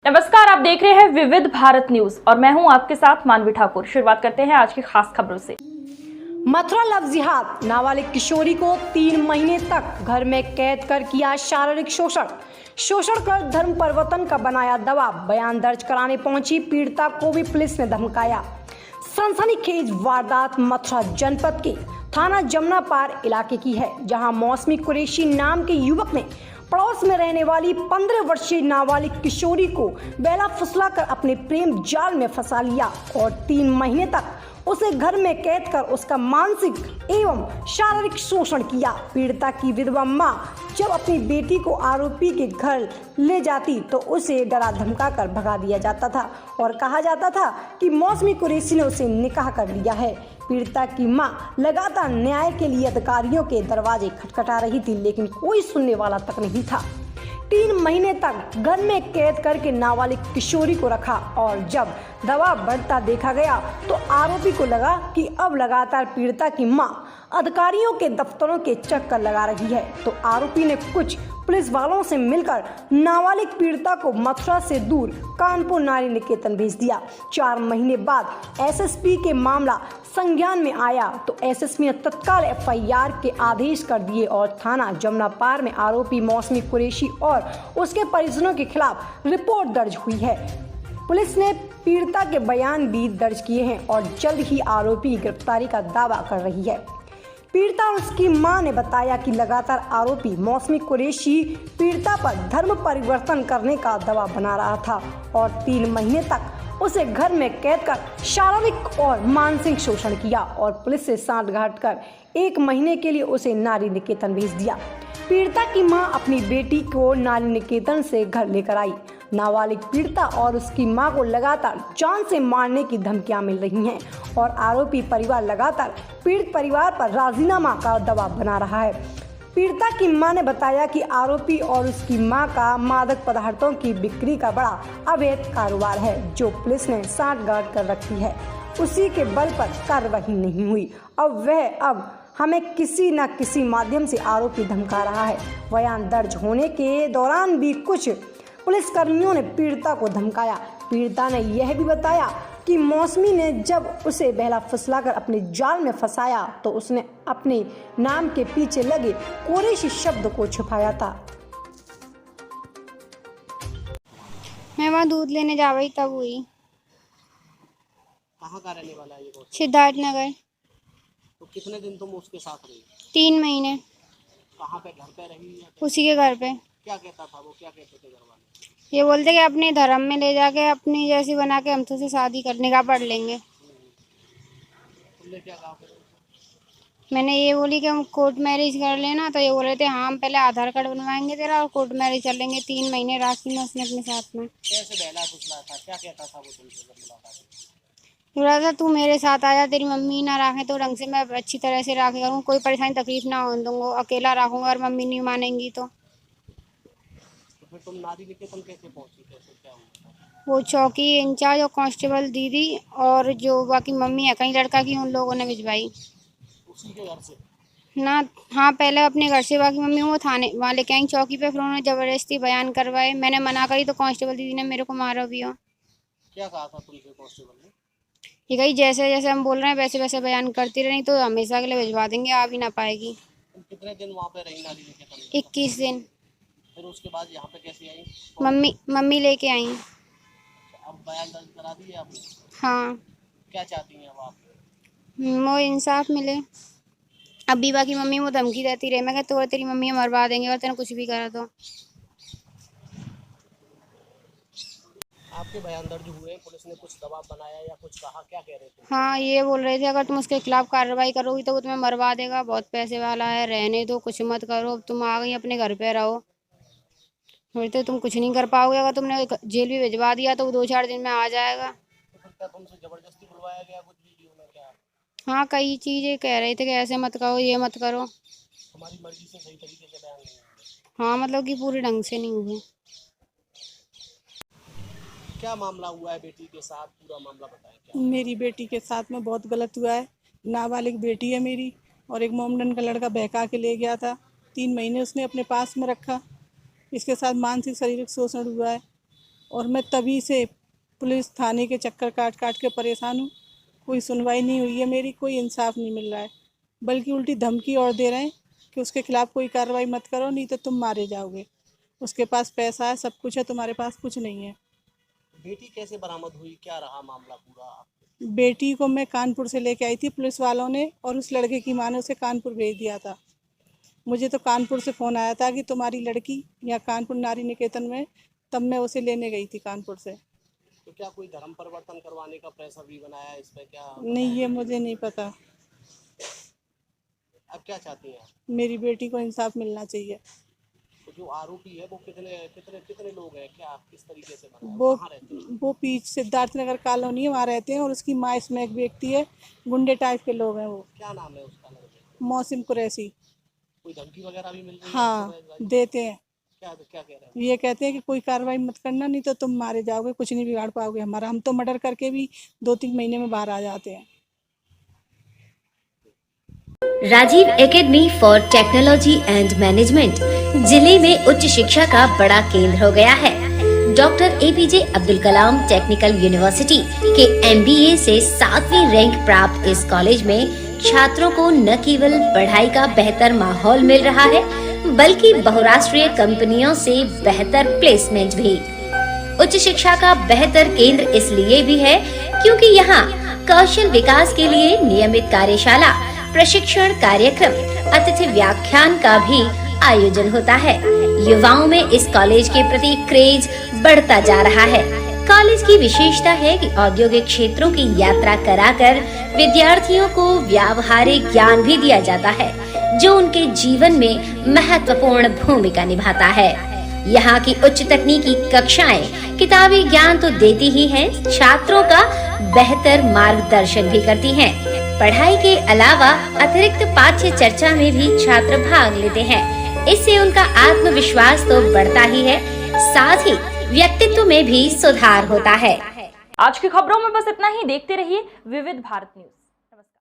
नमस्कार, आप देख रहे हैं विविध भारत न्यूज और मैं हूं आपके साथ मानवी ठाकुर। शुरुआत करते हैं आज की खास खबरों से। मथुरा लव जिहाद, नाबालिग किशोरी को 3 महीने तक घर में कैद कर किया शारीरिक शोषण कर धर्म परिवर्तन का बनाया दबाव। बयान दर्ज कराने पहुंची पीड़िता को भी पुलिस ने धमकाया। सनसनीखेज वारदात मथुरा जनपद के थाना जमुना पार इलाके की है, जहां मौसमी कुरैशी नाम के युवक ने पड़ोस में रहने वाली 15 वर्षीय नाबालिग किशोरी को बेला फुसला कर अपने प्रेम जाल में फंसा लिया और 3 महीने तक उसे घर में कैद कर उसका मानसिक एवं शारीरिक शोषण किया। पीड़िता की विधवा मां जब अपनी बेटी को आरोपी के घर ले जाती तो उसे डरा धमका कर भगा दिया जाता था और कहा जाता था कि मौसमी कुरैशी ने उसे निकाह कर लिया है। पीड़िता की मां लगातार न्याय के लिए अधिकारियों के दरवाजे खटखटा रही थी, लेकिन कोई सुनने वाला तक नहीं था। 3 महीने तक घर में कैद करके नाबालिग किशोरी को रखा और जब दबाव बढ़ता देखा गया तो आरोपी को लगा कि अब लगातार पीड़िता की मां अधिकारियों के दफ्तरों के चक्कर लगा रही है, तो आरोपी ने कुछ पुलिस वालों से मिलकर नाबालिग पीड़िता को मथुरा से दूर कानपुर नारी निकेतन भेज दिया। 4 महीने बाद एसएसपी के मामला संज्ञान में आया तो एसएसपी ने तत्काल एफआईआर के आदेश कर दिए और थाना जमुना पार में आरोपी मौसमी कुरैशी और उसके परिजनों के खिलाफ रिपोर्ट दर्ज हुई है। पुलिस ने पीड़िता के बयान भी दर्ज किए हैं और जल्द ही आरोपी की गिरफ्तारी का दावा कर रही है। पीड़िता और उसकी मां ने बताया कि लगातार आरोपी मौसमी कुरैशी पीड़िता पर धर्म परिवर्तन करने का दबाव बना रहा था और 3 महीने तक उसे घर में कैद कर शारीरिक और मानसिक शोषण किया और पुलिस से सांठगांठ कर 1 महीने के लिए उसे नारी निकेतन भेज दिया। पीड़िता की मां अपनी बेटी को नारी निकेतन से घर लेकर आई। नाबालिग पीड़िता और उसकी मां को लगातार जान से मारने की धमकियां मिल रही हैं और आरोपी परिवार लगातार पीड़ित परिवार पर राजीनामा का दबाव बना रहा है। पीड़िता की मां ने बताया कि आरोपी और उसकी मां का मादक पदार्थों की बिक्री का बड़ा अवैध कारोबार है, जो पुलिस ने सांठगांठ कर रखी है। उसी के बल पर कार्रवाई नहीं हुई। अब हमें किसी न किसी माध्यम से आरोपी धमका रहा है। बयान दर्ज होने के दौरान भी कुछ पुलिसकर्मियों ने पीड़िता को धमकाया। पीड़िता ने यह भी बताया कि मौसमी ने जब उसे बहला फुसलाकर अपने जाल में फंसाया तो उसने अपने नाम के पीछे लगे कुरैशी शब्द को छुपाया था। मैं वहाँ दूध लेने जा रही तब हुई। कहाँ का रहने वाला है ये? सिद्धार्थ नगर। तो कितने दिन तुम उसके साथ रही? 3 महीने। कहाँ पे, घर पे रही या उसी के घर पे। क्या कहता था वो, क्या कहते थे घर वाले? ये बोलते कि अपने धर्म में ले जाके अपनी जैसी बना के हमसे से शादी करने का पढ़ लेंगे। तुमने क्या कहा फिर? मैंने ये बोली कि हम कोर्ट मैरिज कर लेना, तो ये बोल रहे थे हाँ हम पहले आधार कार्ड बनवाएंगे तेरा और कोर्ट मैरिज कर लेंगे। 3 महीने राखी में उसने अपने साथ में। कैसे बहला फुसला था, क्या कहता था वो तुमसे जब मुलाकात हुई? बोल रहा था तू मेरे साथ आया, तेरी मम्मी ना राखे तो ढंग से मैं अच्छी तरह से राखे करूँ, कोई परेशानी तकलीफ ना हो दूंगा, अकेला रखूँगा और मम्मी नहीं मानेंगी तो फिर तुम नारी निकेतन कैसे पहुंची, कैसे क्या हुआ? वो चौकी इंचार्ज और कांस्टेबल दीदी और जो बाकी मम्मी है कहीं लड़का की, उन लोगों ने भिजवाई उसी के घर से ना। हाँ पहले अपने घर से, बाकी मम्मी वो थाने वहाँ लेके आई चौकी पे, फिर उन्होंने ज़बरदस्ती बयान करवाए। मैंने मना करी तो कांस्टेबल दीदी ने मेरे को मारा भी हो। क्या कहा था तुमसे कांस्टेबल ने? ये कही जैसे जैसे हम बोल रहे हैं वैसे वैसे बयान करती रही तो हमेशा के लिए भिजवा देंगे, आ भी ना पाएगी। तुम कितने दिन वहाँ पे रही नारी निकेतन में? 21 दिन। फिर उसके बाद यहाँ पे कैसे आई? मम्मी लेके आई। अब बयान दर्ज करा दिए आपने? हाँ। क्या चाहती हैं अब आप? वो इंसाफ मिले। अभी बाकी मम्मी वो धमकी देती रही, मैं कहती तो तेरी मम्मी मरवा देंगे अगर तेने कुछ भी करा तो। आपके बयान दर्ज हुए, पुलिस ने कुछ दबाव बनाया या कुछ कहा, क्या कह रहे थे? हाँ ये बोल रहे थे अगर तुम उसके खिलाफ कार्रवाई करोगी तो वो तुम्हें मरवा देगा, बहुत पैसे वाला है, रहने दो, कुछ मत करो, अब तुम आ गई अपने घर पे रहो। बोलते तुम कुछ नहीं कर पाओगे, अगर तुमने जेल भी भिजवा दिया तो वो 2-4 दिन में आ जाएगा। तो फिर क्या तुमसे जबरदस्ती बुलवाया गया कुछ वीडियो में क्या? हाँ कई चीज़ें कह रहे थे कि ऐसे मत करो, ये मत करो। हमारी मर्जी से सही तरीके से बयान नहीं होंगे? हाँ मतलब कि पूरे ढंग से नहीं हुए। क्या मामला हुआ है बेटी के साथ, पूरा मामला बताएं क्या? मेरी बेटी के साथ में बहुत गलत हुआ है। नाबालिग बेटी है मेरी और एक मोमडन का लड़का बहका के ले गया था। 3 महीने उसने अपने पास में रखा। इसके साथ मानसिक शारीरिक शोषण हुआ है। और मैं तभी से पुलिस थाने के चक्कर काट काट के परेशान हूँ। कोई सुनवाई नहीं हुई है मेरी, कोई इंसाफ नहीं मिल रहा है, बल्कि उल्टी धमकी और दे रहे हैं कि उसके खिलाफ़ कोई कार्रवाई मत करो, नहीं तो तुम मारे जाओगे। उसके पास पैसा है, सब कुछ है, तुम्हारे पास कुछ नहीं है। बेटी कैसे बरामद हुई, क्या रहा मामला पूरा? बेटी को मैं कानपुर से लेके आई थी पुलिस वालों ने, और उस लड़के की माँ ने उसे कानपुर भेज दिया था। मुझे तो कानपुर से फ़ोन आया था कि तुम्हारी लड़की यहाँ कानपुर नारी निकेतन में, तब मैं उसे लेने गई थी कानपुर से। तो क्या कोई धर्म परिवर्तन करवाने का प्रेशर भी बनाया है इसमें, क्या? नहीं, ये मुझे नहीं पता। अब क्या चाहती हैं? मेरी बेटी को इंसाफ मिलना चाहिए। तो जो आरोपी है वो कितने कितने कितने लोग हैं, क्या किस तरीके से बनाया, वो कहाँ रहते हैं? वो पीछ सिद्धार्थ नगर कॉलोनी है, वहाँ रहते हैं, और उसकी माँ इसमें एक व्यक्ति है, गुंडे टाइप के लोग हैं वो। क्या नाम है उसका लड़के? मौसिम कुरैशी। कोई धमकी वगैरह भी मिल रही है? हाँ, आपको? देते हैं। क्या क्या कह रहे हैं? ये कहते हैं कि कोई कार्रवाई मत करना, नहीं तो तुम मारे जाओगे, कुछ नहीं बिगाड़ पाओगे हमारा। हम तो मर्डर करके भी 2-3 महीने में बाहर आ जाते हैं। Rajiv academy for technology and management जिले में उच्च शिक्षा का बड़ा केंद्र हो गया है। Doctor APJ Abdul Kalam technical university के एमबीए से 7वीं रैंक प्राप्त इस कॉलेज में छात्रों को न केवल पढ़ाई का बेहतर माहौल मिल रहा है, बल्कि बहुराष्ट्रीय कंपनियों से बेहतर प्लेसमेंट भी। उच्च शिक्षा का बेहतर केंद्र इसलिए भी है क्योंकि यहाँ कौशल विकास के लिए नियमित कार्यशाला, प्रशिक्षण कार्यक्रम, अतिथि व्याख्यान का भी आयोजन होता है। युवाओं में इस कॉलेज के प्रति क्रेज बढ़ता जा रहा है। कॉलेज की विशेषता है कि औद्योगिक क्षेत्रों की यात्रा कराकर विद्यार्थियों को व्यावहारिक ज्ञान भी दिया जाता है, जो उनके जीवन में महत्वपूर्ण भूमिका निभाता है। यहाँ की उच्च तकनीकी कक्षाएं किताबी ज्ञान तो देती ही हैं, छात्रों का बेहतर मार्गदर्शन भी करती हैं। पढ़ाई के अलावा अतिरिक्त पाठ्य चर्चा में भी छात्र भाग लेते हैं। इससे उनका आत्मविश्वास तो बढ़ता ही है, साथ ही व्यक्तित्व में भी सुधार होता है। आज की खबरों में बस इतना ही। देखते रहिए विविध भारत न्यूज।